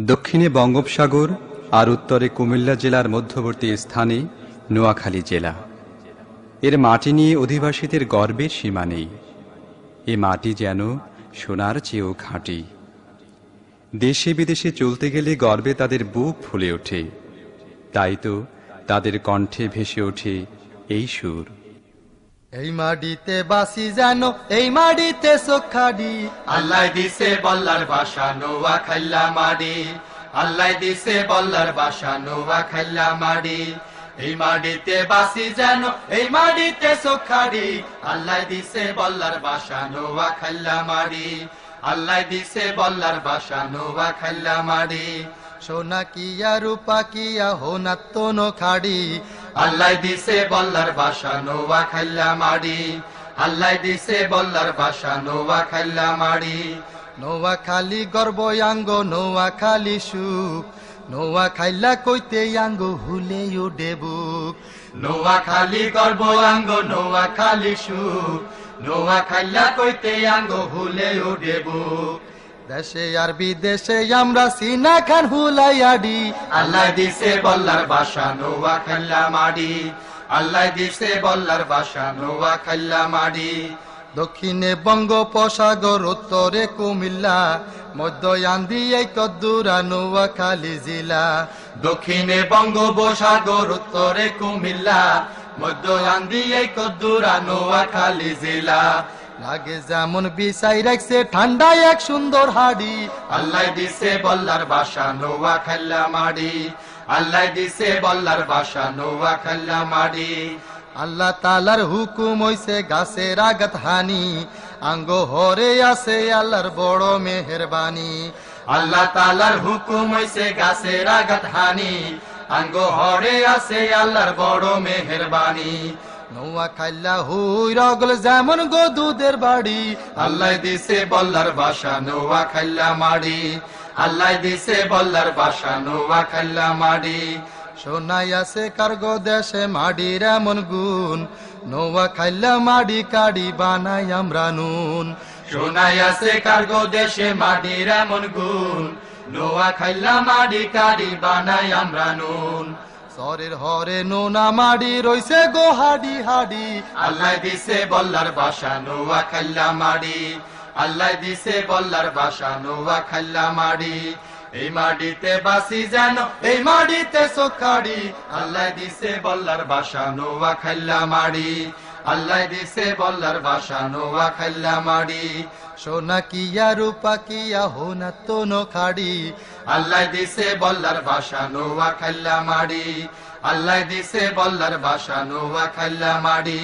দক্ষিণে বঙ্গোপসাগর আর উত্তরে কুমিল্লা জেলার মধ্যবর্তী স্থানে নোয়াখালী জেলা। এর মাটি নিয়ে অধিবাসীদের গর্বের সীমা নেই। এ মাটি যেন সোনার চেয়েও খাঁটি। দেশে বিদেশে চলতে গেলে গর্বে তাদের বুক ফুলে ওঠে। তাই তো তাদের কণ্ঠে ভেসে ওঠে এই সুর। এই মাটিতে বাসি যেন, এই মাটিতে চোখাডি, আল্লাহ দিছে বল্লার বাসা নোয়াখাইলা মাড়ি। আল্লাহ দিছে বল্লার বাসা নোয়াখাইলা মাড়ি। এই মাটিতে বাসি যেন, এই মাটিতে চোখাডি, আল্লাহ দিছে বল্লার বাসা নোয়াখাইলা মাড়ি। আল্লাহ দিছে বল্লার বাসা নোয়াখাইলা মাড়ি। সোনা কিয়া রূপা কিয়া হোনাত্ত নোখাডি, আল্লাহ দিছে বল্লার বাসা নোয়াখাইলা মাড়ি। আল্লাহ দিছে বল্লার বাসা নোয়াখাইলা মাড়ি। নোয়াখালী গর্বয়াঙ্গ নোয়াখালী সুখ, নোয়াখাইলা কইতে আঙ্গ হুলে উডে বুক। নোয়াখালী গর্ব আঙ্গ নোয়াখালী সুখ, নোয়াখাইলা কইতে আঙ্গ হুলে উডে বুক। দেশে আর বিদেশে আমরা সিনা খান হুলাইয়াডি, আল্লাহ দিছে বল্লার বাসা নোয়াখাইলা মাড়ি। আল্লাহ দিছে বল্লার বাসা নোয়াখাইলা মাড়ি। দক্ষিণে বঙ্গোপসাগর, উত্তরে কুমিল্লা, মধ্যান্দি এই কদ্দুরা নোয়াখালী জেলা। দক্ষিণে বঙ্গোপসাগর, উত্তরে কুমিল্লা, মধ্যান্দি এই কদ্দুরা নোয়াখালী জেলা। লাগে যেমন বিছাই রাখছে ঠান্ডায় এক সুন্দর হাড়ি, আল্লাহ দিছে বল্লার বাসা নোয়াখাইলা মাড়ি। আল্লাহ দিছে বল্লার বাসা নোয়াখাইলা মাড়ি। আল্লাহ তালার হুকুম হইছে গাছের আগাত হানি, আঙ্গ হরে আছে আল্লাহর বড় মেহেরবানি। আল্লাহ তালার হুকুম হইছে গাছের আগাত হানি, আঙ্গ হরে আছে আল্লাহর বড় মেহেরবানি। নোয়াখাইলা হুই রগল যেমন গো দুধের বাড়ি, আল্লাহ দিছে বল্লার বাসা নোয়াখাইলা মাড়ি। আল্লাহ দিছে বল্লার বাসা নোয়াখাইলা মাড়ি। সোনাই আছে কার্গো দেশে মাডির এমন গুণ, নোয়াখাইলা মাডি কাড়ি বানাই আমরা নুন। সোনাই আছে কার্গো দেশে মাটির এমন গুণ, নোয়াখাইলা মাড়ি কাড়ি বানাই আমরা নুন। সরের হরে নোনা মাডি রইছে গো হাডি হাডি, আল্লাহ দিছে বল্লার বাসা নোয়াখাইলা মাড়ি। আল্লাহ দিছে বল্লার বাসা নোয়াখাইলা মাড়ি। এই মাটিতে বাসি যেন, এই মাটিতে চোখাডি, আল্লাহ দিছে বল্লার বাসা নোয়াখাইলা মাড়ি। আল্লাহ দিছে বল্লার বাসা নোয়াখাইলা মাড়ি। সোনা কিয়া রূপা কিয়া হোনাত্ত নোখাডি, আল্লাহ দিছে বল্লার বাসা নোয়াখাইলা মাড়ি। আল্লাহ দিছে বল্লার বাসা নোয়াখাইলা মাড়ি।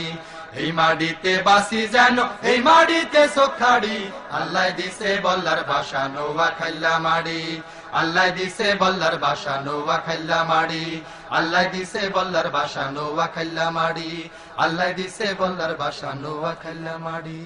এই মাটিতে বাসি যেন, এই মাটিতে চোখাডি, আল্লাহ দিছে বল্লার বাসা নোয়াখাইলা মাড়ি। আল্লাহ দিছে বল্লার বাসা নোয়াখাইলা মাড়ি। আল্লাহ দিছে বল্লার বাসা নোয়াখাইলা মাড়ি। আল্লাহ দিছে বল্লার বাসা নোয়াখাইলা মাড়ি।